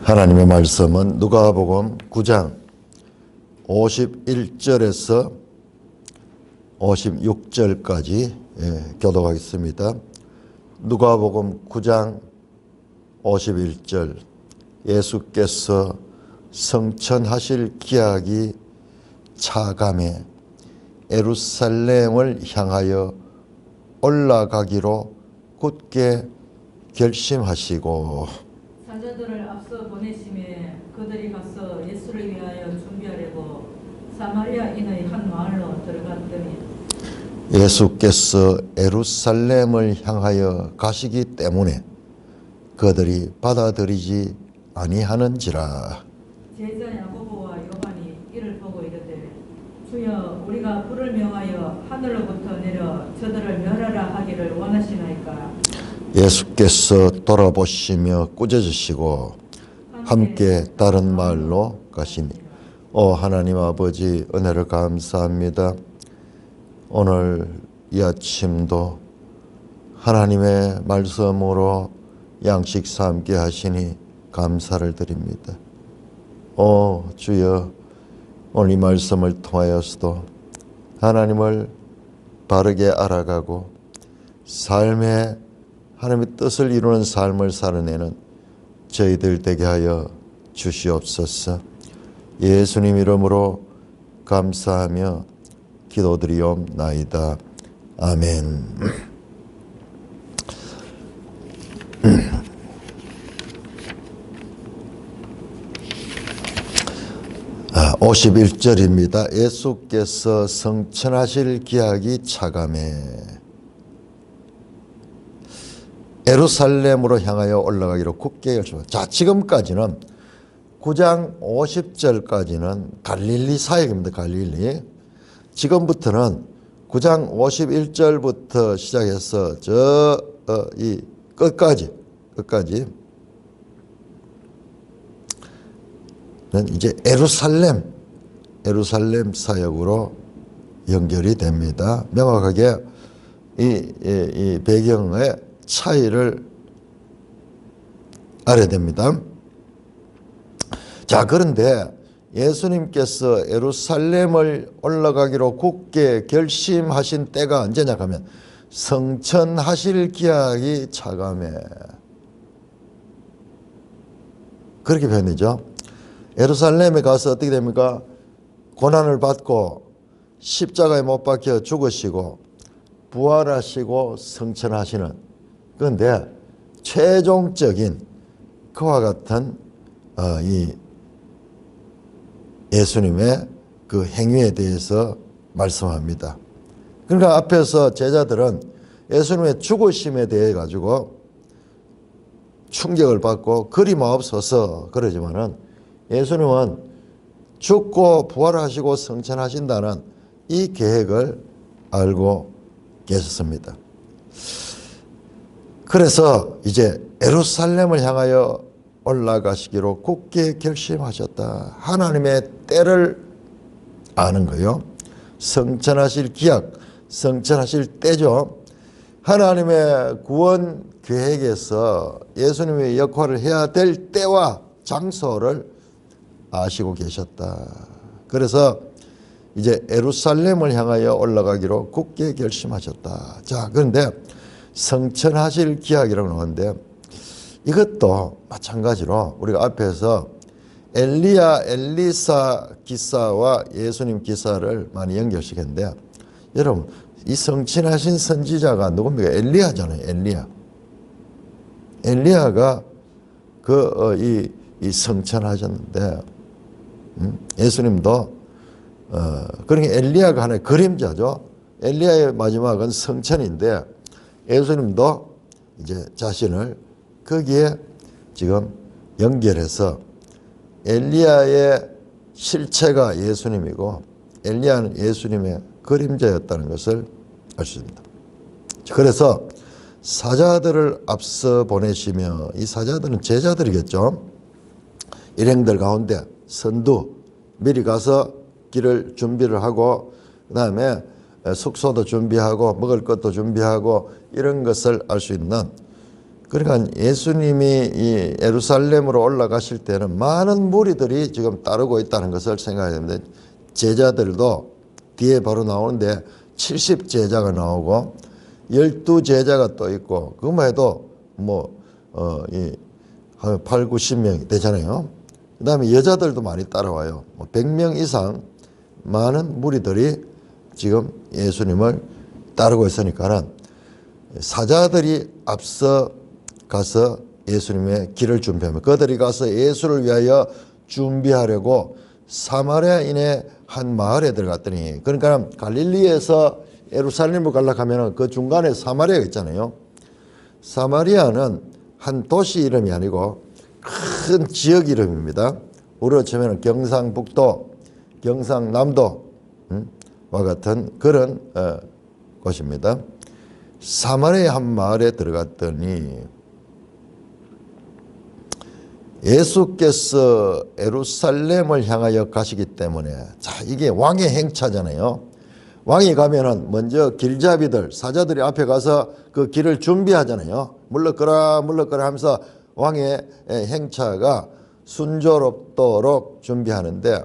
하나님의 말씀은 누가복음 9장 51절에서 56절까지 교독하겠습니다. 누가복음 9장 51절, 예수께서 성천하실 기약이 차감해 예루살렘을 향하여 올라가기로 굳게 결심하시고 사자들을 앞서 보내심에 그들이 가서 예수를 위하여 준비하려고 사마리아인의 한 마을로 들어갔더니 예수께서 예루살렘을 향하여 가시기 때문에 그들이 받아들이지 아니하는지라. 제자 야고보와 요한이 이를 보고 이르되 주여 우리가 불을 명하여 하늘로부터 내려 저들을 멸하라 하기를 원하시나이까. 예수께서 돌아보시며 꾸짖으시고 함께 다른 마을로 가시니 하나님 아버지, 은혜를 감사합니다. 오늘 이 아침도 하나님의 말씀으로 양식 삼게 하시니 감사를 드립니다. 주여, 오늘 이 말씀을 통하여서도 하나님을 바르게 알아가고 삶의 하나님의 뜻을 이루는 삶을 살아내는 저희들 되게 하여 주시옵소서. 예수님 이름으로 감사하며 기도드리옵나이다. 아멘. 51절입니다. 예수께서 성천하실 기약이 차감해 예루살렘으로 향하여 올라가기로 굳게 결심하셨다. 자, 지금까지는 9장 50절까지는 갈릴리 사역입니다. 갈릴리. 지금부터는 9장 51절부터 시작해서 이 끝까지 이제 예루살렘 사역으로 연결이 됩니다. 명확하게 이 배경의 차이를 알아야 됩니다. 자, 그런데 예수님께서 예루살렘을 올라가기로 굳게 결심하신 때가 언제냐 하면 성천하실 기약이 차감해. 그렇게 표현이죠. 예루살렘에 가서 어떻게 됩니까? 고난을 받고 십자가에 못 박혀 죽으시고 부활하시고 성천하시는, 그런데 최종적인 그와 같은 이 예수님의 그 행위에 대해서 말씀합니다. 그러니까 앞에서 제자들은 예수님의 죽으심에 대해 가지고 충격을 받고 그림없어서 그러지만은 예수님은 죽고 부활하시고 성천하신다는 이 계획을 알고 계셨습니다. 그래서 이제 예루살렘을 향하여 올라가시기로 굳게 결심하셨다. 하나님의 때를 아는 거요. 성천하실 기약, 성천하실 때죠. 하나님의 구원 계획에서 예수님의 역할을 해야 될 때와 장소를 아시고 계셨다. 그래서 이제 예루살렘을 향하여 올라가기로 굳게 결심하셨다. 자, 그런데 성천하실 기약이라고 하는데 이것도 마찬가지로 우리가 앞에서 엘리야, 엘리사 기사와 예수님 기사를 많이 연결시켰는데, 여러분 이 성천하신 선지자가 누굽니까? 엘리야잖아요. 엘리야가 이 성천하셨는데 예수님도 그러니까 엘리야가 하나의 그림자죠. 엘리야의 마지막은 성천인데 예수님도 이제 자신을 거기에 지금 연결해서 엘리야의 실체가 예수님이고 엘리야는 예수님의 그림자였다는 것을 알 수 있습니다. 그래서 사자들을 앞서 보내시며, 이 사자들은 제자들이겠죠. 일행들 가운데 선두, 미리 가서 길을 준비를 하고 그 다음에 숙소도 준비하고 먹을 것도 준비하고 이런 것을 알 수 있는 그러니까 예수님이 이 예루살렘으로 올라가실 때는 많은 무리들이 지금 따르고 있다는 것을 생각해야 됩니다. 제자들도 뒤에 바로 나오는데 70제자가 나오고 12제자가 또 있고 그것만 해도 한 8, 90명이 되잖아요. 그 다음에 여자들도 많이 따라와요. 100명 이상 많은 무리들이 지금 예수님을 따르고 있으니까는 사자들이 앞서 가서 예수님의 길을 준비하면 그들이 가서 예수를 위하여 준비하려고 사마리아인의 한 마을에 들어갔더니 그러니까 갈릴리에서 예루살렘으로 가려고 하면 그 중간에 사마리아가 있잖아요. 사마리아는 한 도시 이름이 아니고 큰 지역 이름입니다. 우리로 치면 경상북도, 경상남도와 같은 그런 곳입니다. 사마리아 한 마을에 들어갔더니 예수께서 예루살렘을 향하여 가시기 때문에 자 이게 왕의 행차잖아요. 왕이 가면은 먼저 길잡이들 사자들이 앞에 가서 그 길을 준비하잖아요. 물러거라 물러거라 하면서 왕의 행차가 순조롭도록 준비하는데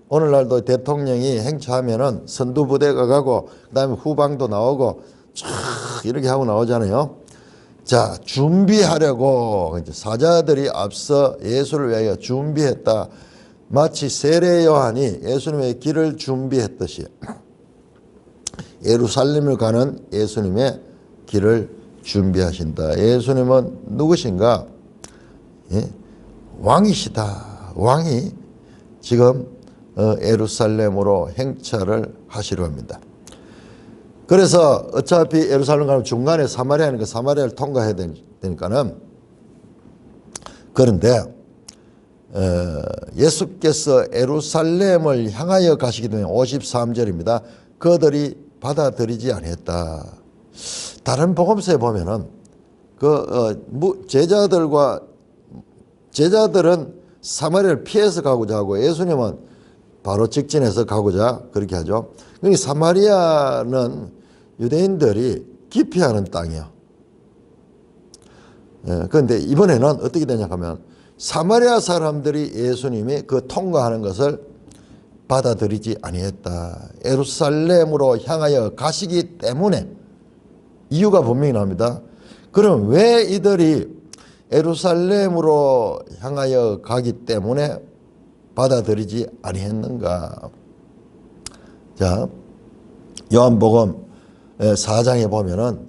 오늘날도 대통령이 행차하면은 선두부대가 가고 그다음에 후방도 나오고 쫙 이렇게 하고 나오잖아요. 자, 준비하려고 이제 사자들이 앞서 예수를 위하여 준비했다. 마치 세례 요한이 예수님의 길을 준비했듯이 예루살렘을 가는 예수님의 길을 준비하신다. 예수님은 누구신가? 예? 왕이시다. 왕이 지금 예루살렘으로 행차를 하시려 합니다. 그래서 어차피 예루살렘 가면 중간에 사마리아니까 사마리아를 통과해야 되니까는 그런데 예수께서 예루살렘을 향하여 가시기 때문에 53절입니다. 그들이 받아들이지 않았다. 다른 복음서에 보면은 제자들은 사마리아를 피해서 가고자 하고 예수님은 바로 직진해서 가고자 그렇게 하죠. 그러니까 사마리아는 유대인들이 기피하는 땅이에요. 그런데 이번에는 어떻게 되냐 하면 사마리아 사람들이 예수님이 그 통과하는 것을 받아들이지 아니했다. 예루살렘으로 향하여 가시기 때문에 이유가 분명히 나옵니다. 그럼 왜 이들이 예루살렘으로 향하여 가기 때문에 받아들이지 아니했는가? 자, 요한복음 4장에 보면은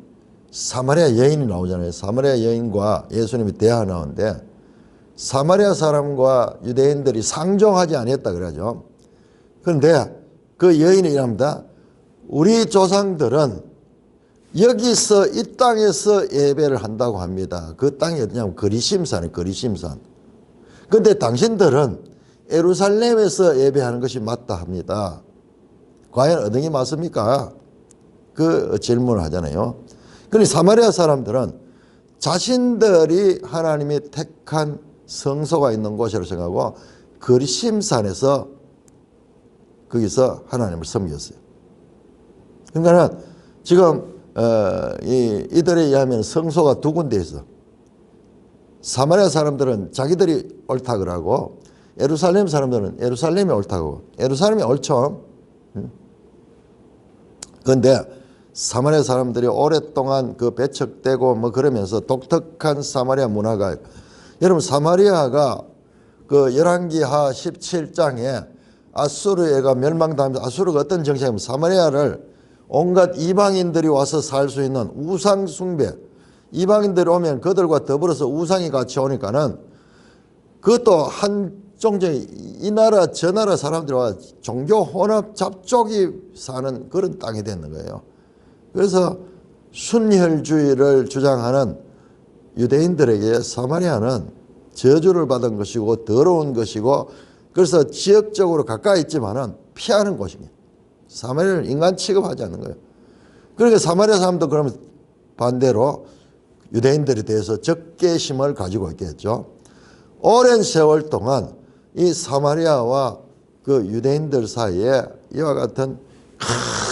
사마리아 여인이 나오잖아요. 사마리아 여인과 예수님이 대화 나오는데 사마리아 사람과 유대인들이 상종하지 아니했다 그러죠. 그런데 그 여인이 이랍니다. 우리 조상들은 여기서 이 땅에서 예배를 한다고 합니다. 그 땅이 어디냐면 거리심산이에요. 거리심산. 그런데 당신들은 예루살렘에서 예배하는 것이 맞다 합니다. 과연 어느 게 맞습니까? 그 질문을 하잖아요. 그러니 사마리아 사람들은 자신들이 하나님이 택한 성소가 있는 곳이라고 생각하고 거리심산에서 거기서 하나님을 섬겼어요. 그러니까 지금 이들에 의하면 성소가 두 군데 있어. 사마리아 사람들은 자기들이 옳다 그러고 예루살렘 사람들은 예루살렘이 옳다고. 예루살렘이 옳죠. 그런데 사마리아 사람들이 오랫동안 그 배척되고 뭐 그러면서 독특한 사마리아 문화가 여러분 사마리아가 그 열왕기하 17장에 아수르가 멸망당하면서 아수르가 어떤 정책이냐면 사마리아를 온갖 이방인들이 와서 살 수 있는 우상 숭배 이방인들이 오면 그들과 더불어서 우상이 같이 오니까는 그것도 한 종족이 이 나라 저 나라 사람들과 종교 혼합 잡족이 사는 그런 땅이 되는 거예요. 그래서 순혈주의를 주장하는 유대인들에게 사마리아는 저주를 받은 것이고 더러운 것이고 그래서 지역적으로 가까이 있지만은 피하는 곳입니다. 사마리아를 인간 취급하지 않는 거예요. 그러니까 사마리아 사람도 그러면 반대로 유대인들에 대해서 적개심을 가지고 있겠죠. 오랜 세월 동안 이 사마리아와 그 유대인들 사이에 이와 같은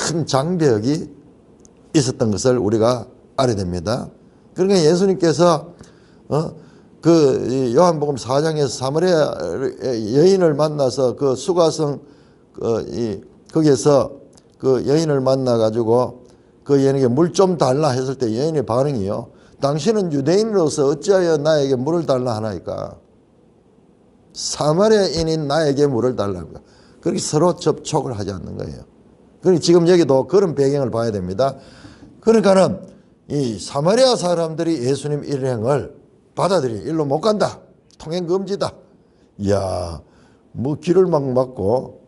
큰 장벽이 있었던 것을 우리가 알아야 됩니다. 그러니까 예수님께서 그 요한복음 4장에서 사마리아 여인을 만나서 그 수가성 거기에서 그 여인을 만나 가지고 그 여인에게 물 좀 달라 했을 때 여인의 반응이요. 당신은 유대인으로서 어찌하여 나에게 물을 달라 하나이까? 사마리아인인 나에게 물을 달라니까. 그렇게 서로 접촉을 하지 않는 거예요. 그러니까 지금 여기도 그런 배경을 봐야 됩니다. 그러니까는 이 사마리아 사람들이 예수님 일행을 받아들이 일로 못 간다. 통행 금지다. 이야, 뭐 길을 막 막고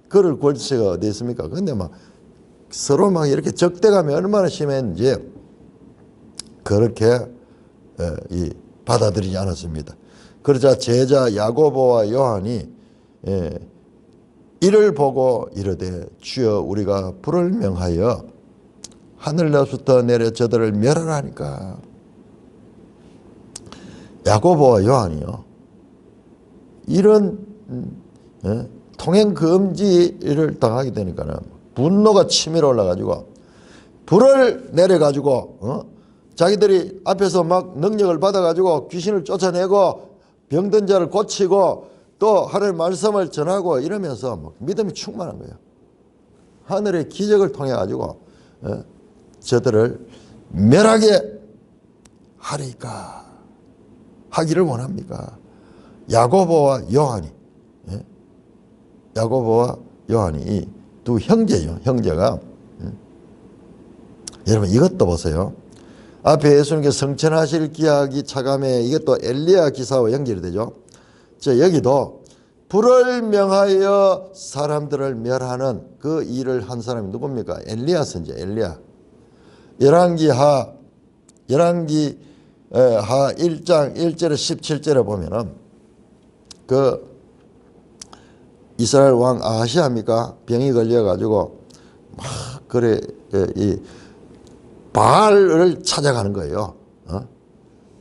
걸을 권세가 어디 있습니까? 근데 막 서로 막 이렇게 적대감이 얼마나 심했는지 그렇게 받아들이지 않았습니다. 그러자 제자 야고보와 요한이 이를 보고 이르되 주여 우리가 불을 명하여 하늘로부터 내려 저들을 멸하라 하니까. 야고보와 요한이요, 이런 통행 금지를 당하게 되니까는 분노가 치밀어 올라가지고 불을 내려가지고 자기들이 앞에서 막 능력을 받아가지고 귀신을 쫓아내고 병든 자를 고치고 또 하나님의 말씀을 전하고 이러면서 막 믿음이 충만한 거예요. 하늘의 기적을 통해 가지고 저들을 멸하게 하리까 하기를 원합니까? 야고보와 요한이 이 두 형제죠. 형제가 여러분 이것도 보세요. 앞에 예수님께서 성천하실 기약이 차감해 이것도 엘리야 기사와 연결이 되죠. 자, 여기도 불을 명하여 사람들을 멸하는 그 일을 한 사람이 누굽니까? 엘리야 선지자, 엘리야. 열왕기 하 1장 1절에 17절에 보면은 그 이스라엘 왕 아하시아입니까? 병이 걸려가지고 막 그래 이 바알을 찾아가는 거예요.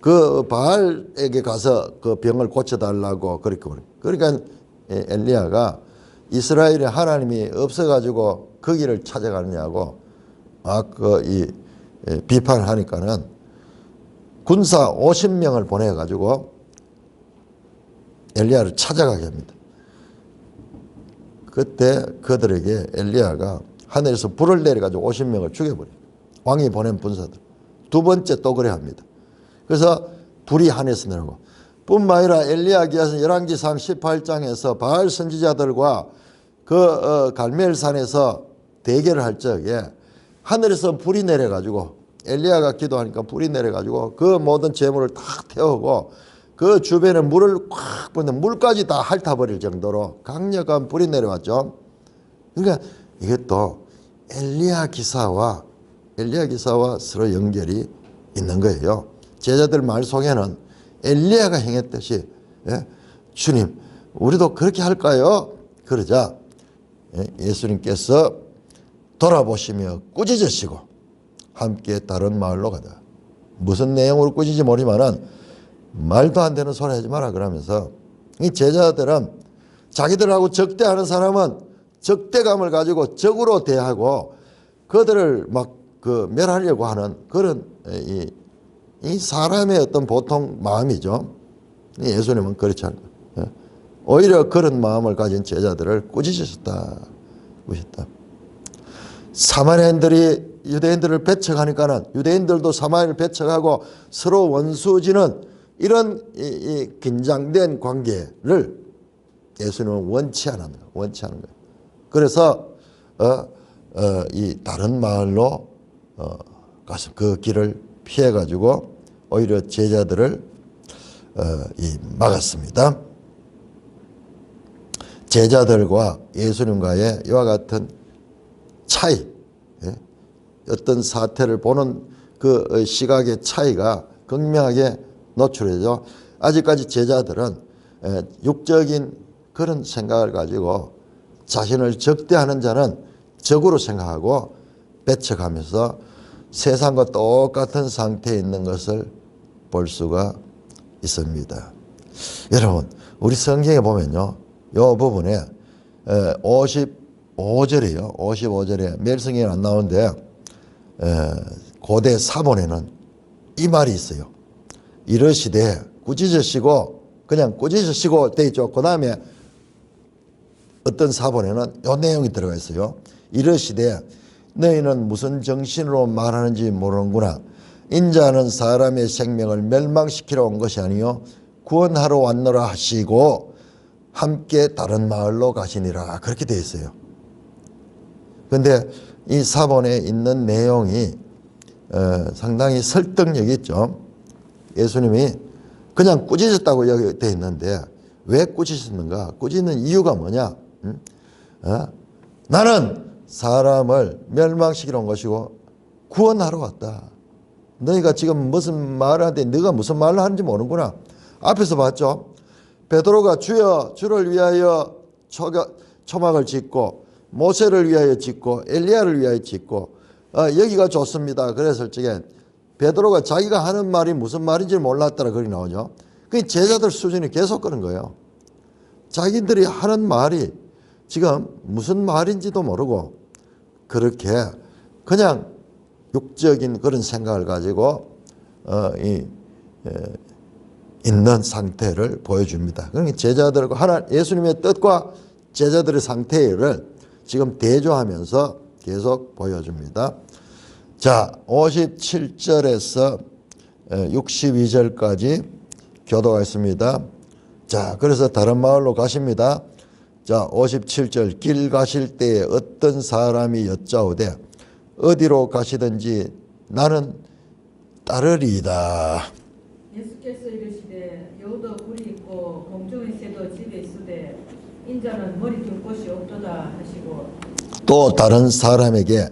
그 바알에게 가서 그 병을 고쳐달라고 그렇게. 그러니까 엘리야가 이스라엘에 하나님이 없어가지고 거기를 찾아가느냐고 비판을 하니까는 군사 50명을 보내가지고 엘리야를 찾아가게 합니다. 그때 그들에게 엘리야가 하늘에서 불을 내려가지고 50명을 죽여버려요. 왕이 보낸 분사들. 두 번째 또 그래 합니다. 그래서 불이 하늘에서 내려오고 뿐만 아니라 엘리야기서 열왕기상 18장에서 바알 선지자들과 그 갈멜산에서 대결을 할 적에 하늘에서 불이 내려가지고 엘리야가 기도하니까 불이 내려가지고 그 모든 재물을 다 태우고 그 주변에 물을 꽉 붓는 물까지 다 핥아버릴 정도로 강력한 불이 내려왔죠. 그러니까 이것도 엘리야 기사와 서로 연결이 있는 거예요. 제자들 말 속에는 엘리야가 행했듯이 주님 우리도 그렇게 할까요? 그러자 예수님께서 돌아보시며 꾸짖으시고 함께 다른 마을로 가자. 무슨 내용으로 꾸짖지 모르지만은 말도 안 되는 소리 하지 마라 그러면서 이 제자들은 자기들하고 적대하는 사람은 적대감을 가지고 적으로 대하고 그들을 막 멸하려고 하는 그런 이 사람의 어떤 보통 마음이죠. 예수님은 그렇지 않고 오히려 그런 마음을 가진 제자들을 꾸짖으셨다. 사마리아인들이 유대인들을 배척하니까는 유대인들도 사마리아를 배척하고 서로 원수지는 이런 이 긴장된 관계를 예수님은 원치 않는 거예요. 그래서 이 다른 마을로 가서 그 길을 피해 가지고 오히려 제자들을 막았습니다. 제자들과 예수님과의 이와 같은 차이, 어떤 사태를 보는 그 시각의 차이가 극명하게 노출되죠. 아직까지 제자들은 육적인 그런 생각을 가지고 자신을 적대하는 자는 적으로 생각하고 배척하면서 세상과 똑같은 상태에 있는 것을 볼 수가 있습니다. 여러분, 우리 성경에 보면요, 이 부분에 55절이에요. 55절에 멜성에는 안 나오는데 고대 사본에는 이 말이 있어요. 이르시되 꾸짖으시고 그냥 꾸짖으시고 돼 있죠. 그 다음에 어떤 사본에는 이 내용이 들어가 있어요. 이르시되 너희는 무슨 정신으로 말하는지 모르는구나. 인자는 사람의 생명을 멸망시키러 온 것이 아니요 구원하러 왔노라 하시고 함께 다른 마을로 가시니라. 그렇게 되어 있어요. 그런데 이 사본에 있는 내용이 상당히 설득력이 있죠. 예수님이 그냥 꾸짖었다고 여기 되어 있는데 왜 꾸짖었는가? 꾸짖는 이유가 뭐냐? 나는 사람을 멸망시키러 온 것이고 구원하러 왔다. 너희가 지금 무슨 말을 하는데 네가 무슨 말을 하는지 모르는구나. 앞에서 봤죠? 베드로가 주여 주를 위하여 초막을 짓고 모세를 위하여 짓고 엘리야를 위하여 짓고 여기가 좋습니다. 그랬을 적에 베드로가 자기가 하는 말이 무슨 말인지 몰랐더라. 그렇게 나오죠. 그 제자들 수준이 계속 그런 거예요. 자기들이 하는 말이 지금 무슨 말인지도 모르고 그렇게 그냥 육적인 그런 생각을 가지고 있는 상태를 보여줍니다. 그러니까 제자들과 예수님의 뜻과 제자들의 상태를 지금 대조하면서 계속 보여줍니다. 자, 57절에서 62절까지 교도가 있습니다. 자, 그래서 다른 마을로 가십니다. 자, 57절 길 가실 때에 어떤 사람이 여짜오되 어디로 가시든지 나는 따르리이다. 예수께서 이르시되 여우도 굴이 있고 공중의 새도 집에 있으되 인자는 머리 둘 곳이 없도다 하시고 또 다른 사람에게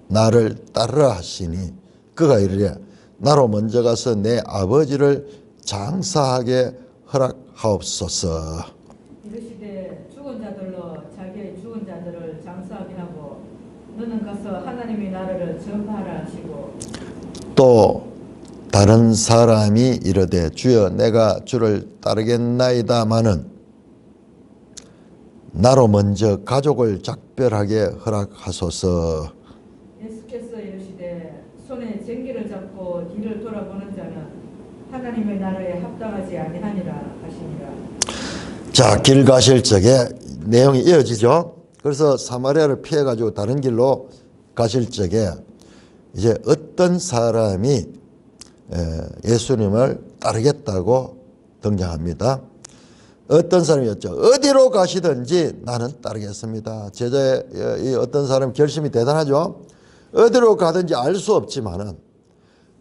나를 따르라 하시니 그가 이르되 나로 먼저 가서 내 아버지를 장사하게 허락하옵소서. 이르시되 죽은 자들로 자기의 죽은 자들을 장사하게 하고 너는 가서 하나님의 나라를 전파하라 하시고 또 다른 사람이 이르되 주여 내가 주를 따르겠나이다마는 나로 먼저 가족을 작별하게 허락하소서. 예수께서 이르시되 손에 쟁기를 잡고 뒤를 돌아보는 자는 하나님의 나라에 합당하지 아니하니라 하시니라. 자, 길 가실 적에 내용이 이어지죠. 그래서 사마리아를 피해 가지고 다른 길로 가실 적에 이제 어떤 사람이 예수님을 따르겠다고 등장합니다. 어떤 사람이었죠? 어디로 가시든지 나는 따르겠습니다. 제자의 이 어떤 사람 결심이 대단하죠. 어디로 가든지 알 수 없지만은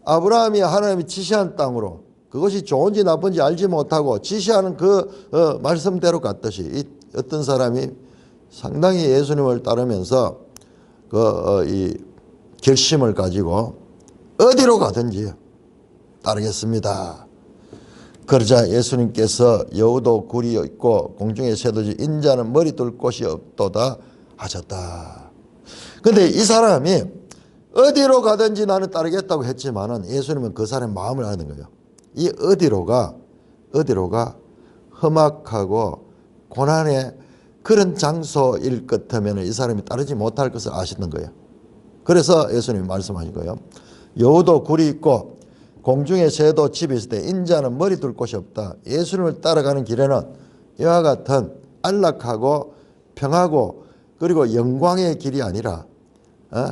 아브라함이 하나님이 지시한 땅으로 그것이 좋은지 나쁜지 알지 못하고 지시하는 그 말씀대로 갔듯이 이 어떤 사람이 상당히 예수님을 따르면서 이 결심을 가지고 어디로 가든지 따르겠습니다. 그러자 예수님께서 여우도 굴이 있고 공중에 새도지 인자는 머리 둘 곳이 없도다 하셨다. 그런데 이 사람이 어디로 가든지 나는 따르겠다고 했지만은 예수님은 그 사람의 마음을 아는 거예요. 이 어디로가 험악하고 고난의 그런 장소일 것 같으면 이 사람이 따르지 못할 것을 아시는 거예요. 그래서 예수님이 말씀하신 거예요. 여우도 굴이 있고 공중에 새도 집이 있을 때 인자는 머리 둘 곳이 없다. 예수님을 따라가는 길에는 이와 같은 안락하고 평하고 그리고 영광의 길이 아니라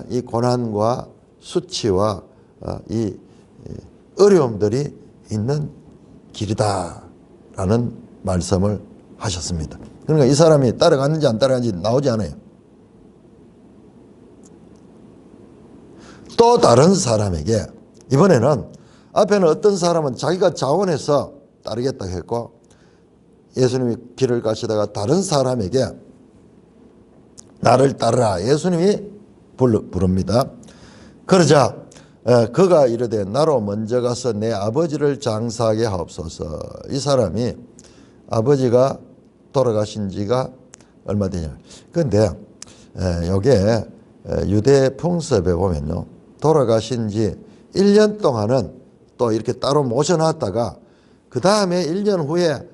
이 고난과 수치와 이 어려움들이 있는 길이다라는 말씀을 하셨습니다. 그러니까 이 사람이 따라갔는지 안 따라갔는지 나오지 않아요. 또 다른 사람에게 이번에는 앞에는 어떤 사람은 자기가 자원해서 따르겠다고 했고 예수님이 길을 가시다가 다른 사람에게 나를 따르라 예수님이 부릅니다. 그러자 그가 이르되 나로 먼저 가서 내 아버지를 장사하게 하옵소서. 이 사람이 아버지가 돌아가신 지가 얼마 되냐. 그런데 이게 유대 풍습에 보면요. 돌아가신 지 1년 동안은 또 이렇게 따로 모셔놨다가 그 다음에 1년 후에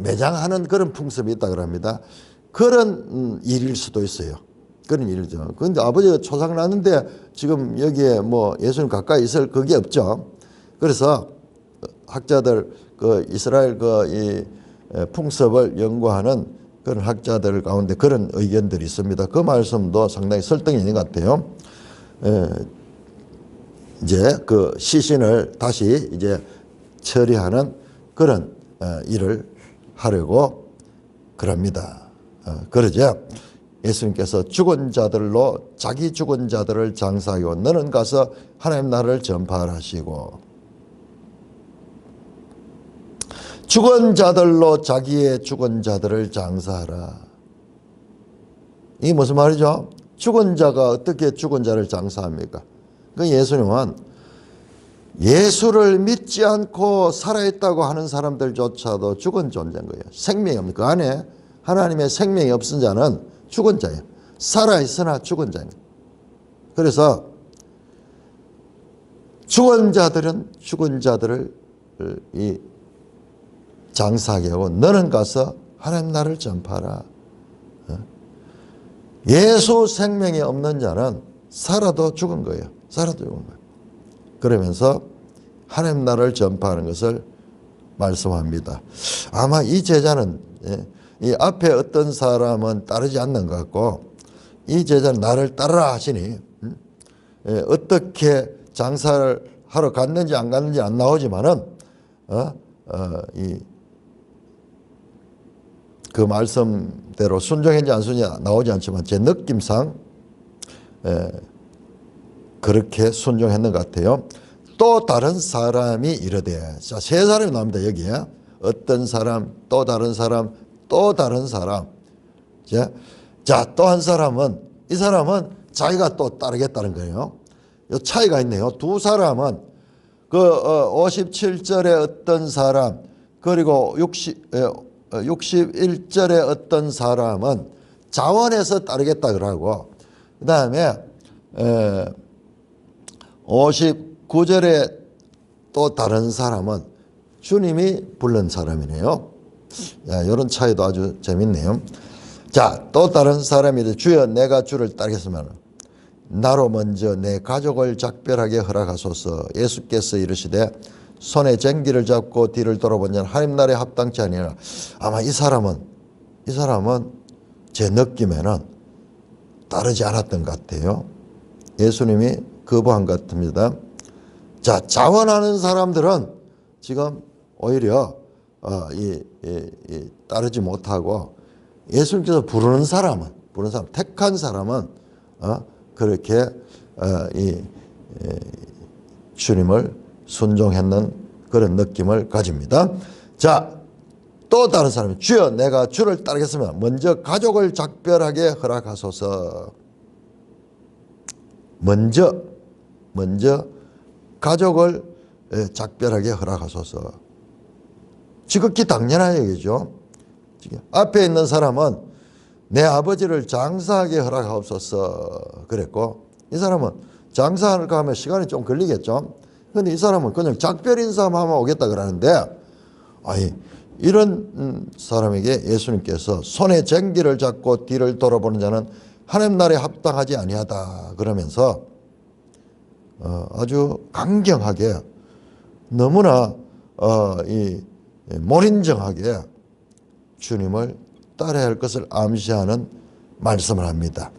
매장하는 그런 풍습이 있다 그럽니다. 그런 일일 수도 있어요. 그런 일이죠. 그런데 아버지가 초상 났는데 지금 여기에 뭐 예수님 가까이 있을 그게 없죠. 그래서 학자들 그 이스라엘 이 풍습을 연구하는 그런 학자들 가운데 그런 의견들이 있습니다. 그 말씀도 상당히 설득이 있는 것 같아요. 이제 그 시신을 다시 이제 처리하는 그런 일을 하려고 그럽니다. 그러죠. 예수님께서 죽은 자들로 자기 죽은 자들을 장사하고 너는 가서 하나님 나라를 전파하라 하시고 죽은 자들로 자기의 죽은 자들을 장사하라. 이게 무슨 말이죠? 죽은 자가 어떻게 죽은 자를 장사합니까? 그 예수님은 예수를 믿지 않고 살아있다고 하는 사람들조차도 죽은 존재인 거예요. 생명이 없는 그 안에 하나님의 생명이 없은 자는 죽은 자예요. 살아있으나 죽은 자예요. 그래서 죽은 자들은 죽은 자들을 이 장사하게 하고 너는 가서 하나님 나라를 전파하라. 예수 생명이 없는 자는 살아도 죽은 거예요. 살아도 죽은 거예요. 그러면서 하나님 나라를 전파하는 것을 말씀합니다. 아마 이 제자는 이 앞에 어떤 사람은 따르지 않는 것 같고 이 제자는 나를 따르라 하시니 어떻게 장사를 하러 갔는지 안 갔는지 안 나오지만은 그 말씀대로 순종했는지 안 순종했는지 나오지 않지만 제 느낌상 그렇게 순종했는 것 같아요. 또 다른 사람이 이르되 자, 세 사람이 나옵니다. 여기에 어떤 사람 또 다른 사람 또 다른 사람 자, 또 한 사람은 이 사람은 자기가 또 따르겠다는 거예요. 이 차이가 있네요. 두 사람은 그 57절에 어떤 사람 그리고 61절에 어떤 사람은 자원해서 따르겠다 그러고 그 다음에 59절에 또 다른 사람은 주님이 부른 사람이네요. 이런 차이도 아주 재밌네요. 자, 또 다른 사람이 주여 내가 주를 따르겠으면 나로 먼저 내 가족을 작별하게 허락하소서. 예수께서 이르시되 손에 쟁기를 잡고 뒤를 돌아본 자는 하나님 나라에 합당치 아니하라. 아마 이 사람은 제 느낌에는 따르지 않았던 것 같아요. 예수님이 거부한 것 같습니다. 자, 자원하는 사람들은 지금 오히려 따르지 못하고 예수님께서 부르는 사람, 택한 사람은 그렇게 주님을 순종했는 그런 느낌을 가집니다. 자, 또 다른 사람이 주여 내가 주를 따르겠으면 먼저 가족을 작별하게 허락하소서. 먼저 가족을 작별하게 허락하소서. 지극히 당연한 얘기죠. 앞에 있는 사람은 내 아버지를 장사하게 허락하옵소서 그랬고 이 사람은 장사할까 하면 시간이 좀 걸리겠죠. 그런데 이 사람은 그냥 작별 인사하면 오겠다 그러는데 이런 사람에게 예수님께서 손에 쟁기를 잡고 뒤를 돌아보는 자는 하나님 나라에 합당하지 아니하다 그러면서 아주 강경하게 너무나 몰인정하게 주님을 따라야 할 것을 암시하는 말씀을 합니다.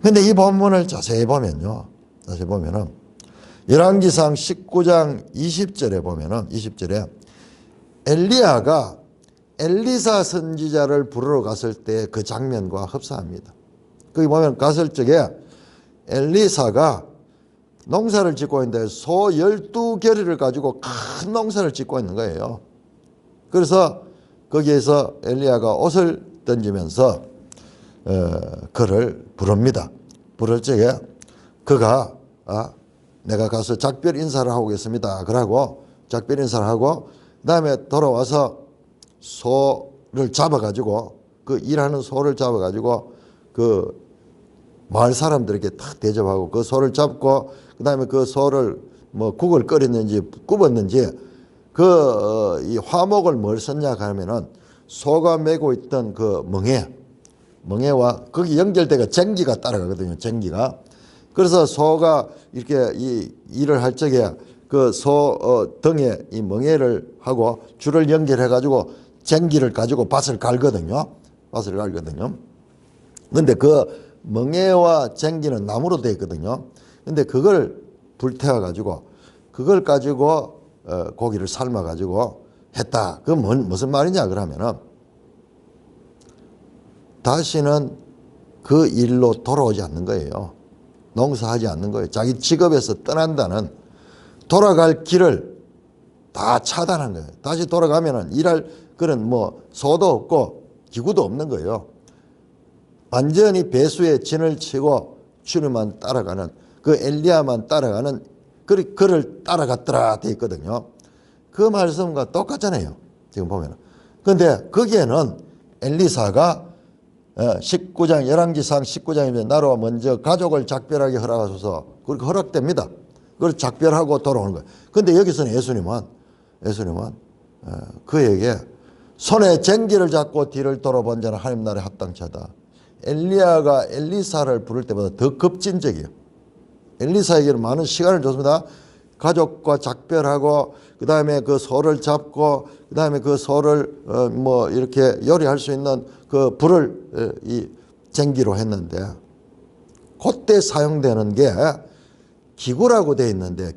그런데 이 본문을 자세히 보면은 열왕기상 19장 20절에 보면은 20절에 엘리야가 엘리사 선지자를 부르러 갔을 때 그 장면과 흡사합니다. 거기 보면 갔을 적에 엘리사가 농사를 짓고 있는데 소 12겨리를 가지고 큰 농사를 짓고 있는 거예요. 그래서 거기에서 엘리야가 옷을 던지면서 그를 부릅니다. 부를 적에 그가 내가 가서 작별 인사를 하고 오겠습니다. 그러고 작별 인사를 하고 그 다음에 돌아와서 소를 잡아가지고 그 일하는 소를 잡아가지고 그 마을 사람들에게 탁 대접하고 그 소를 잡고 그 다음에 그 소를 뭐 국을 끓였는지 굽었는지 이 화목을 뭘 썼냐 하면은 소가 메고 있던 그 멍에와 거기 연결되가 쟁기가 따라가거든요. 쟁기가. 그래서 소가 이렇게 이 일을 할 적에 그 소 등에 이 멍에를 하고 줄을 연결해 가지고 쟁기를 가지고 밭을 갈거든요. 밭을 갈거든요. 근데 그 멍에와 쟁기는 나무로 되어 있거든요. 근데 그걸 불태워 가지고 그걸 가지고 고기를 삶아 가지고 했다. 그 무슨 말이냐 그러면은 다시는 그 일로 돌아오지 않는 거예요. 농사하지 않는 거예요. 자기 직업에서 떠난다는 돌아갈 길을 다 차단한 거예요. 다시 돌아가면은 일할 그런 뭐 소도 없고 기구도 없는 거예요. 완전히 배수에 진을 치고 주님만 따라가는 그 엘리야만 따라가는 그를 따라갔더라 돼 있거든요. 그 말씀과 똑같잖아요. 지금 보면. 그런데 거기에는 엘리사가 19장 열왕기상 19장이면 나로 먼저 가족을 작별하게 허락하소서 그렇게 허락됩니다. 그걸 작별하고 돌아오는 거예요. 그런데 여기서는 예수님은 그에게 손에 쟁기를 잡고 뒤를 돌아본 자는 하나님 나라에 합당치 하다. 엘리야가 엘리사를 부를 때보다 더 급진적이에요. 엘리사에게는 많은 시간을 줬습니다. 가족과 작별하고 그 다음에 그 소를 잡고 그 다음에 그 소를 뭐 이렇게 요리할 수 있는 그 불을 이 쟁기로 했는데 그때 사용되는 게 기구라고 돼 있는데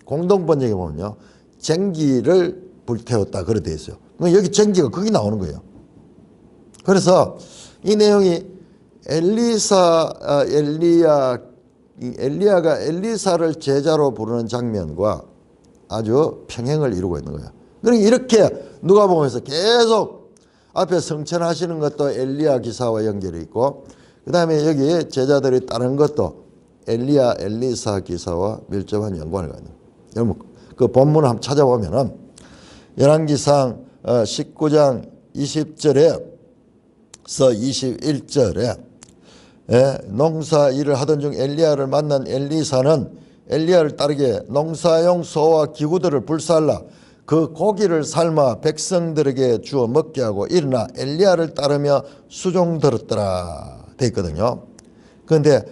공동 번역에 보면요 쟁기를 불태웠다 그래 돼 있어요. 여기 쟁기가 거기 나오는 거예요. 그래서 이 내용이 엘리야가 엘리사를 제자로 부르는 장면과 아주 평행을 이루고 있는 거예요. 그러니까 이렇게 누가복음에서 계속 앞에 성천하시는 것도 엘리야 기사와 연결이 있고 그 다음에 여기 제자들이 따른 것도 엘리사 기사와 밀접한 연관을 갖는 거예요. 여러분 그 본문을 한번 찾아보면은 열왕기상 19장 20절에서 21절에 농사 일을 하던 중 엘리야를 만난 엘리사는 엘리야를 따르게 농사용 소와 기구들을 불살라 그 고기를 삶아 백성들에게 주어 먹게 하고 일어나 엘리야를 따르며 수종 들었더라 돼 있거든요. 그런데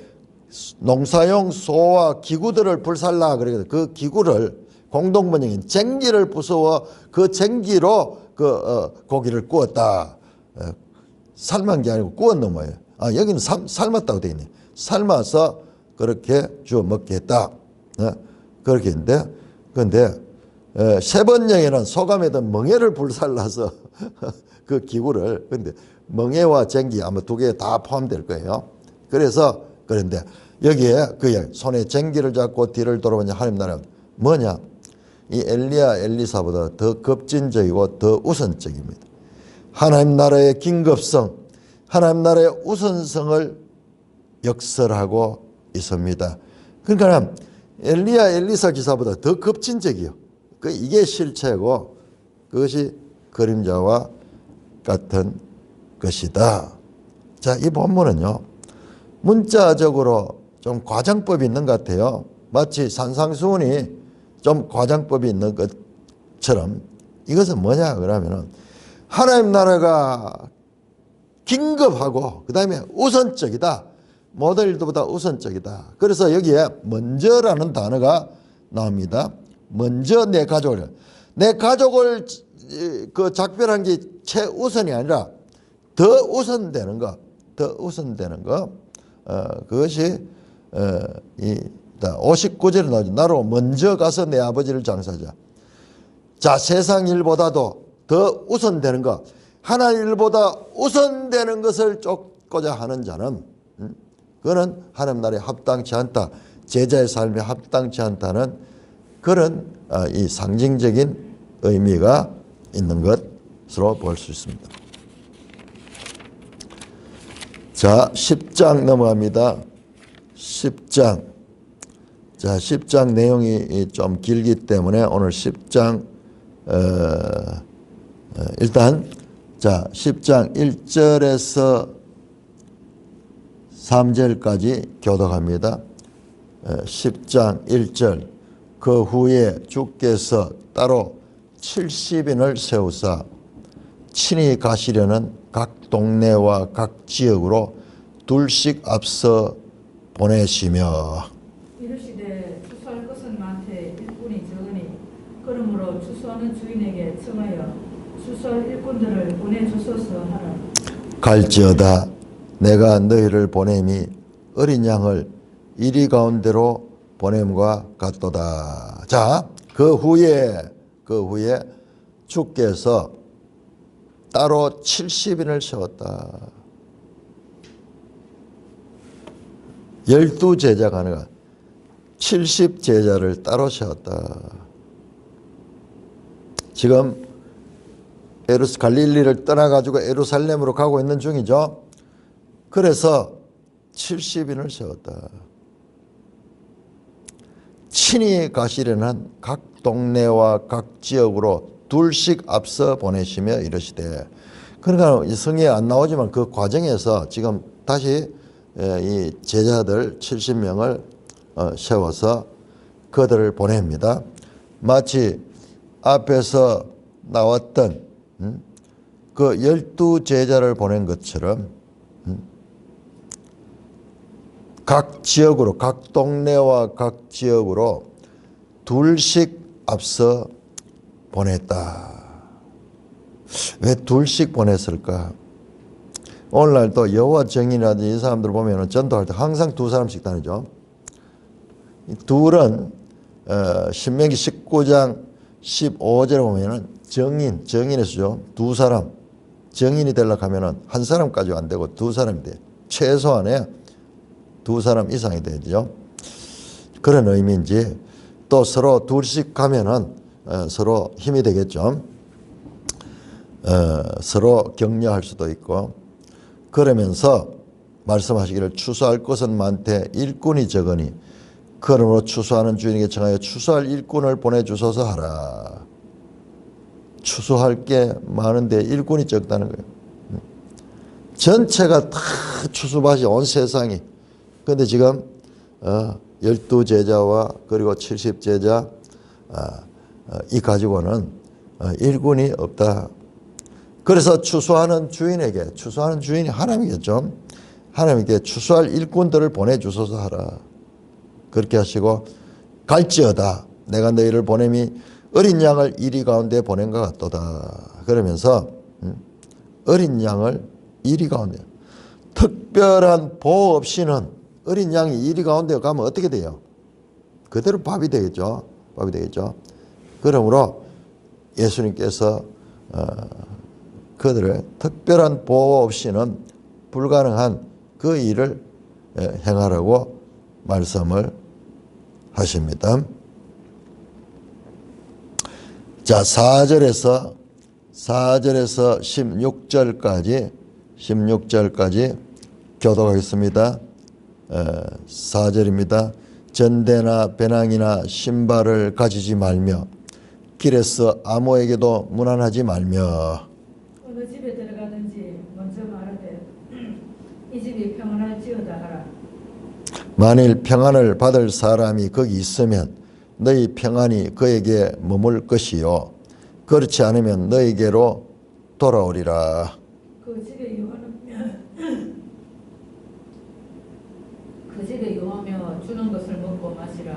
농사용 소와 기구들을 불살라 그러거든요. 그 기구를 공동번역인 쟁기를 부수어 그 쟁기로 그 고기를 구웠다. 삶은 게 아니고 구웠는 거예요. 여기는 삶았다고 되어 있네. 삶아서 그렇게 주어 먹게 했다. 그렇게 했는데, 그런데 세 번역에는 소감에던 멍에를 불살라서 그 기구를, 근데 멍에와 쟁기 아마 두 개 다 포함될 거예요. 그래서 그런데 여기에 그의 손에 쟁기를 잡고 뒤를 돌아보니 하나님 나라는 뭐냐? 이 엘리사보다 더 급진적이고 더 우선적입니다. 하나님 나라의 긴급성, 하나님 나라의 우선성을 역설하고 있습니다. 그러니까 엘리사 기사보다 더 급진적이요. 이게 실체고 그것이 그림자와 같은 것이다. 자, 이 본문은요. 문자적으로 좀 과장법이 있는 것 같아요. 마치 산상수훈이 좀 과장법이 있는 것처럼 이것은 뭐냐 그러면은 하나님 나라가 긴급하고 그 다음에 우선적이다. 모든 일들보다 우선적이다. 그래서 여기에 먼저라는 단어가 나옵니다. 먼저 내 가족을 그 작별한 게 최우선이 아니라 더 우선되는 거 그것이 59절에 나오죠. 나로 먼저 가서 내 아버지를 장사하자. 자, 세상 일보다도 더 우선되는 것, 하나님 일보다 우선되는 것을 쫓고자 하는 자는 그거는 하나님 나라에 합당치 않다. 제자의 삶에 합당치 않다는 그런 이 상징적인 의미가 있는 것으로 볼 수 있습니다. 자, 10장 넘어갑니다. 10장. 자, 10장 내용이 좀 길기 때문에 오늘 10장 일단 자 10장 1절에서 3절까지 교독합니다. 10장 1절 그 후에 주께서 따로 70인을 세우사 친히 가시려는 각 동네와 각 지역으로 둘씩 앞서 보내시며 이르시되 추수할 것은 많되 추수하는 주인에게 청하여 추수할 일꾼들을 보내주소서 하라. 갈지어다 내가 너희를 보냄이 어린 양을 이리 가운데로 보냄과 같도다. 자, 그 후에 주께서 따로 70인을 세웠다. 12제자가 아니라 70제자를 따로 세웠다. 지금 갈릴리를 떠나가지고 예루살렘으로 가고 있는 중이죠. 그래서 70인을 세웠다. 친히 가시려는 각 동네와 각 지역으로 둘씩 앞서 보내시며 이르시되, 그러니까 이 성경에 안 나오지만 그 과정에서 지금 다시 이 제자들 70명을 세워서 그들을 보냅니다. 마치 앞에서 나왔던 그 12제자를 보낸 것처럼 각 지역으로, 각 동네와 각 지역으로 둘씩 앞서 보냈다. 왜 둘씩 보냈을까? 오늘날 또 여호와 증인이라든지 이 사람들 보면 전도할 때 항상 두 사람씩 다니죠. 둘은 신명기 19장 15절에 보면은 정인의 수죠. 두 사람, 정인이 되려고 하면은 한 사람까지 안 되고 두 사람이 돼. 최소한에 두 사람 이상이 되죠. 그런 의미인지, 또 서로 둘씩 가면은 서로 힘이 되겠죠. 서로 격려할 수도 있고. 그러면서 말씀하시기를 추수할 것은 많되 일꾼이 적으니 그러므로 추수하는 주인에게 청하여 추수할 일꾼을 보내주소서 하라. 추수할 게 많은데 일꾼이 적다는 거예요. 전체가 다 추수밭이 온 세상이. 그런데 지금 12제자와 그리고 70제자 이 가지고는 일꾼이 없다. 그래서 추수하는 주인이 하나님이겠죠. 하나님께 추수할 일꾼들을 보내주소서 하라. 그렇게 하시고 갈지어다 내가 너희를 보냄이 어린 양을 이리 가운데 보낸 것 같도다. 그러면서 어린 양을 이리 가운데, 특별한 보호 없이는 어린 양이 이리 가운데 가면 어떻게 돼요? 그대로 밥이 되겠죠. 그러므로 예수님께서 그들의 특별한 보호 없이는 불가능한 그 일을 행하라고 말씀을 하십니다. 자, 4절에서 16절까지 교독하겠습니다. 4절입니다. 전대나 배낭이나 신발을 가지지 말며 길에서 아무에게도 문안하지 말며 어느 집에 들어가든지 먼저 말하되 이 집이 평안할지어다 하라. 만일 평안을 받을 사람이 거기 있으면 너희 평안이 그에게 머물 것이요 그렇지 않으면 너희에게로 돌아오리라. 그 집에 유하며 주는 것을 먹고 마시라.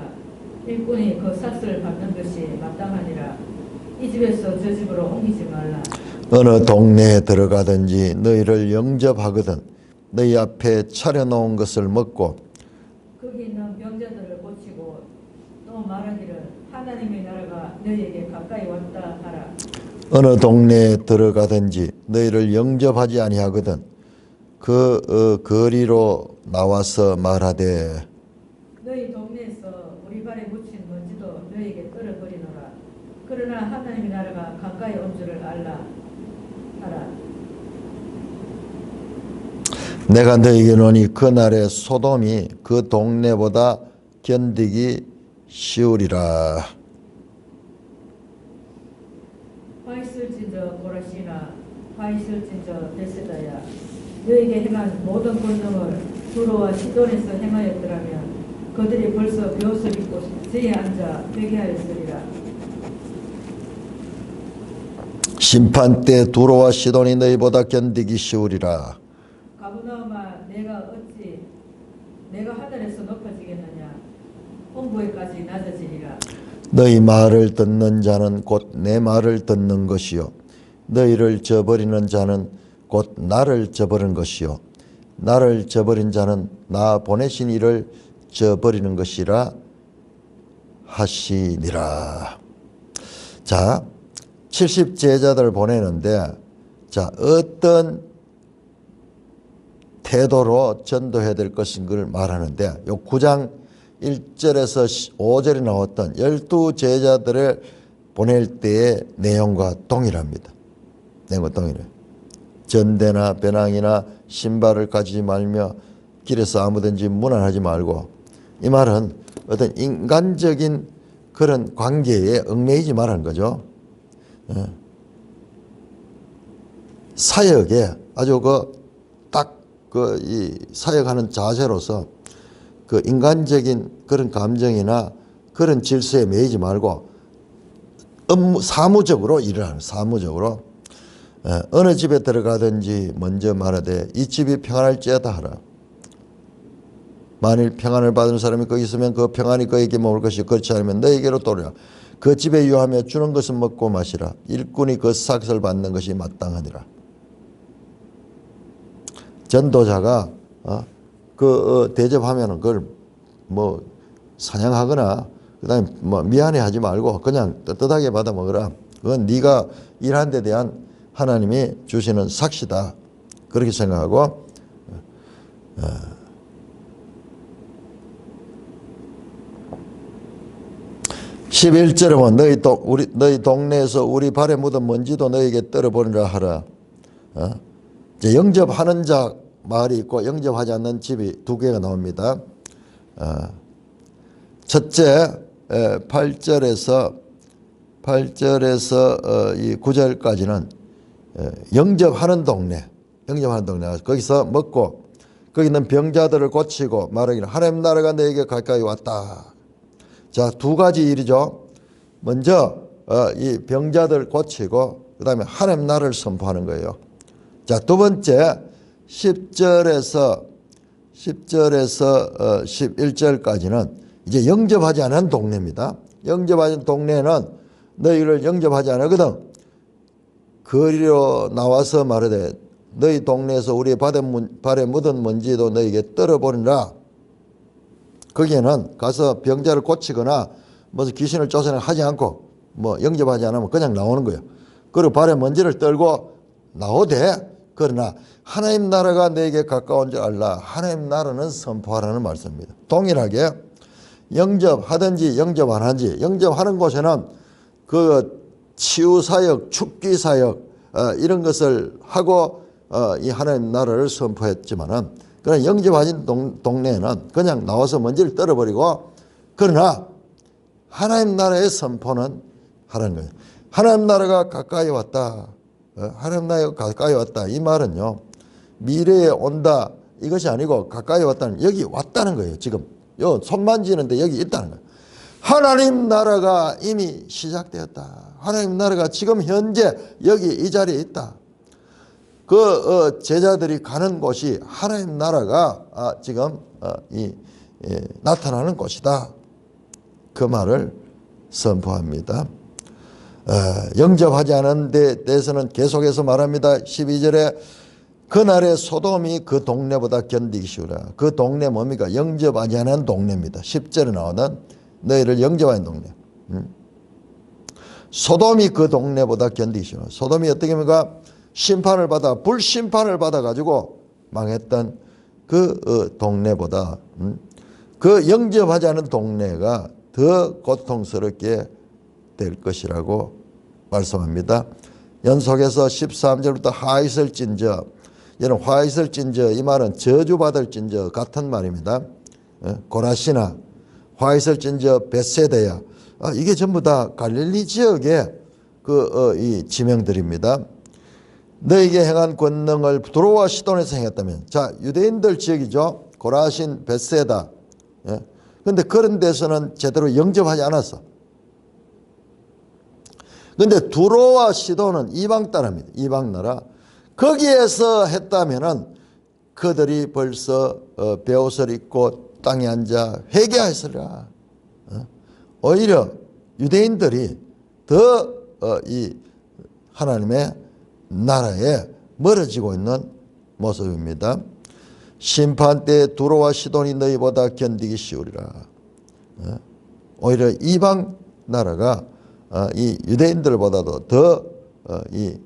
일꾼이 그 삭을 받는 것이 마땅하니라. 이 집에서 저 집으로 옮기지 말라. 어느 동네에 들어가든지 너희를 영접하거든 너희 앞에 차려놓은 것을 먹고 거기 있는 병자들을 고치고 또 말하기를 하나님의 나라가 너희에게 가까이 왔다 하라. 어느 동네에 들어가든지 너희를 영접하지 아니하거든 그 거리로 나와서 말하되 너희 동네에서 우리 발에 묻힌 먼지도 너희에게 떨어버리노라. 그러나 하나님의 나라가 가까이 온 줄을 알라 하라. 내가 너희에게 노니 그날의 소돔이 그 동네보다 견디기 쉬우리라. 화 있을진저 고라시나 화 있을진저 베세다야. 너에게 행한 모든 권능을 두로와 시돈에서 행하였더라면 그들이 벌써 벼옷을 입고 제에 앉아 회개하였으리라. 심판 때 두로와 시돈이 너희보다 견디기 쉬우리라. 가브나움아 내가 하늘에서 높아지겠느냐? 홍보에까지 낮아지리라. 너희 말을 듣는 자는 곧 내 말을 듣는 것이요 너희를 저버리는 자는 곧 나를 저버리는 것이요 나를 저버린 자는 나 보내신 이를 저버리는 것이라 하시니라. 자, 70제자들을 보내는데 자, 어떤 태도로 전도해야 될 것인가를 말하는데 요 9장 1절에서 5절에 나왔던 12제자들을 보낼 때의 내용과 동일합니다. 내용과 동일해요. 전대나 배낭이나 신발을 가지지 말며 길에서 아무든지 문안하지 말고, 이 말은 어떤 인간적인 그런 관계에 얽매이지 말라는 거죠. 사역에 아주 이 사역하는 자세로서 그 인간적인 그런 감정이나 그런 질서에 매이지 말고 사무적으로 일을 하는, 사무적으로 어느 집에 들어가든지 먼저 말하되 이 집이 평안할지어다 하라. 만일 평안을 받은 사람이 거기 있으면 그 평안이 그에게 머물 것이요 그렇지 않으면 너에게로 돌아오라. 그 집에 유하며 주는 것은 먹고 마시라. 일꾼이 그 삭을 받는 것이 마땅하니라. 전도자가 대접하면은 그걸 뭐 사냥하거나 그다음에 뭐 미안해하지 말고 그냥 떳떳하게 받아 먹으라. 그건 네가 일한 데 대한 하나님이 주시는 삭시다. 그렇게 생각하고 11절에 보면 너희 동네에서 우리 발에 묻은 먼지도 너희에게 떨어버리라 하라. 이제 영접하는 자 마을이 있고 영접하지 않는 집이 두 개가 나옵니다. 첫째 8절에서 이 9절까지는 영접하는 동네, 거기서 먹고 거기 있는 병자들을 고치고 말하기를 하나님 나라가 너에게 가까이 왔다. 자, 두 가지 일이죠. 먼저 이 병자들 고치고 그 다음에 하나님 나라를 선포하는 거예요. 자, 두 번째 10절에서 11절까지는 이제 영접하지 않은 동네입니다. 영접하지 않은 동네는 너희를 영접하지 않거든 거리로 나와서 말하되 너희 동네에서 우리의 발에 묻은 먼지도 너희에게 떨어버리라. 거기에는 가서 병자를 고치거나 무슨 귀신을 쫓아내거나 하지 않고 뭐 영접하지 않으면 그냥 나오는 거예요. 그리고 발에 먼지를 떨고 나오되 그러나 하나님 나라가 너에게 가까운 줄 알라. 하나님 나라는 선포하라는 말씀입니다. 동일하게 영접하든지 영접 안 하든지 영접하는 곳에는 그 치유사역, 축기사역 이런 것을 하고 이 하나님 나라를 선포했지만은 그러나 영접하신 동네에는 그냥 나와서 먼지를 떨어버리고 그러나 하나님 나라의 선포는 하라는 거예요. 하나님 나라가 가까이 왔다. 하나님 나라가 가까이 왔다. 이 말은요. 미래에 온다 이것이 아니고 가까이 왔다는 여기 왔다는 거예요. 지금 요 손 만지는데 여기 있다는 거예요. 하나님 나라가 이미 시작되었다. 하나님 나라가 지금 현재 여기 이 자리에 있다. 그 제자들이 가는 곳이 하나님 나라가 지금 나타나는 곳이다. 그 말을 선포합니다. 영접하지 않은 데 대해서는 계속해서 말합니다. 12절에 그날의 소돔이 그 동네보다 견디기 쉬우라. 그 동네 뭡니까? 영접하지 않은 동네입니다. 10절에 나오는 너희를 영접하는 동네. 소돔이 그 동네보다 견디기 쉬우라. 소돔이 어떻게 합니까? 심판을 받아 불심판을 받아가지고 망했던 그 동네보다 그 영접하지 않은 동네가 더 고통스럽게 될 것이라고 말씀합니다. 연속해서 13절부터 하있을진저, 여러분 화있을진저 이 말은 저주받을진저 같은 말입니다. 고라시나 화있을진저 벳세다야 이게 전부 다 갈릴리 지역의 이 지명들입니다. 너에게 행한 권능을 두로와 시돈에서 행했다면, 자 유대인들 지역이죠. 고라신 벳세다. 그런데 그런 데서는 제대로 영접하지 않았어. 그런데 두로와 시돈은 이방 나라입니다. 이방 나라. 거기에서 했다면은 그들이 벌써 베옷을 입고 땅에 앉아 회개하였으리라. 오히려 유대인들이 더 이 하나님의 나라에 멀어지고 있는 모습입니다. 심판 때에 두로와 시돈이 너희보다 견디기 쉬우리라. 오히려 이방 나라가 이 유대인들보다도 더 이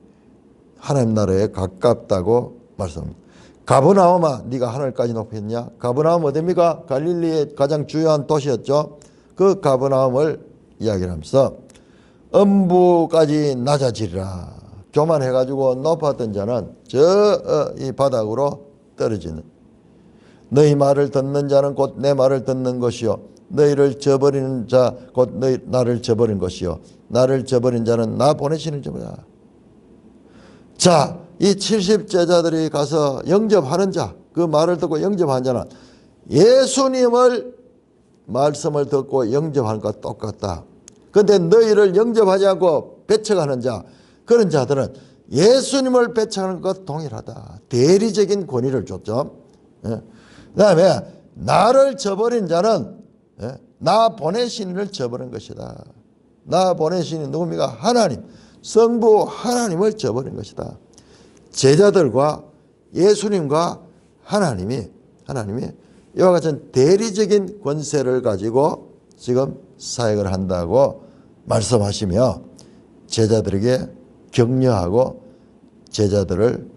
하나님 나라에 가깝다고 말씀합니다. 가버나움아 네가 하늘까지 높였냐? 가버나움 어디입니까? 갈릴리의 가장 주요한 도시였죠. 그 가버나움을 이야기를 하면서 음부까지 낮아지리라. 교만해가지고 높았던 자는 저 이 바닥으로 떨어지는. 너희 말을 듣는 자는 곧 내 말을 듣는 것이요 너희를 저버리는 자 곧 너희 나를 저버린 것이요 나를 저버린 자는 나 보내시는 자보다. 자, 이 70제자들이 가서 영접하는 자, 그 말을 듣고 영접한 자는 예수님을 말씀을 듣고 영접하는 것과 똑같다. 그런데 너희를 영접하지 않고 배척하는 자, 그런 자들은 예수님을 배척하는 것과 동일하다. 대리적인 권위를 줬죠. 그 다음에 나를 저버린 자는 나 보내신 이를 저버린 것이다. 나 보내신 이 누굽니까? 하나님, 성부 하나님을 저버린 것이다. 제자들과 예수님과 하나님이 이와 같은 대리적인 권세를 가지고 지금 사역을 한다고 말씀하시며 제자들에게 격려하고 제자들을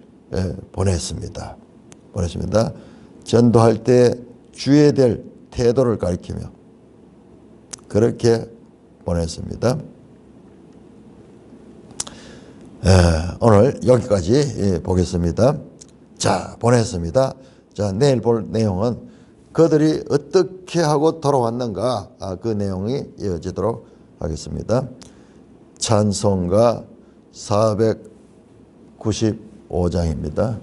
보냈습니다. 전도할 때 주의해야 될 태도를 가리키며 그렇게 보냈습니다. 오늘 여기까지 보겠습니다. 자, 보냈습니다. 자, 내일 볼 내용은 그들이 어떻게 하고 돌아왔는가, 그 내용이 이어지도록 하겠습니다. 찬송가 495장입니다.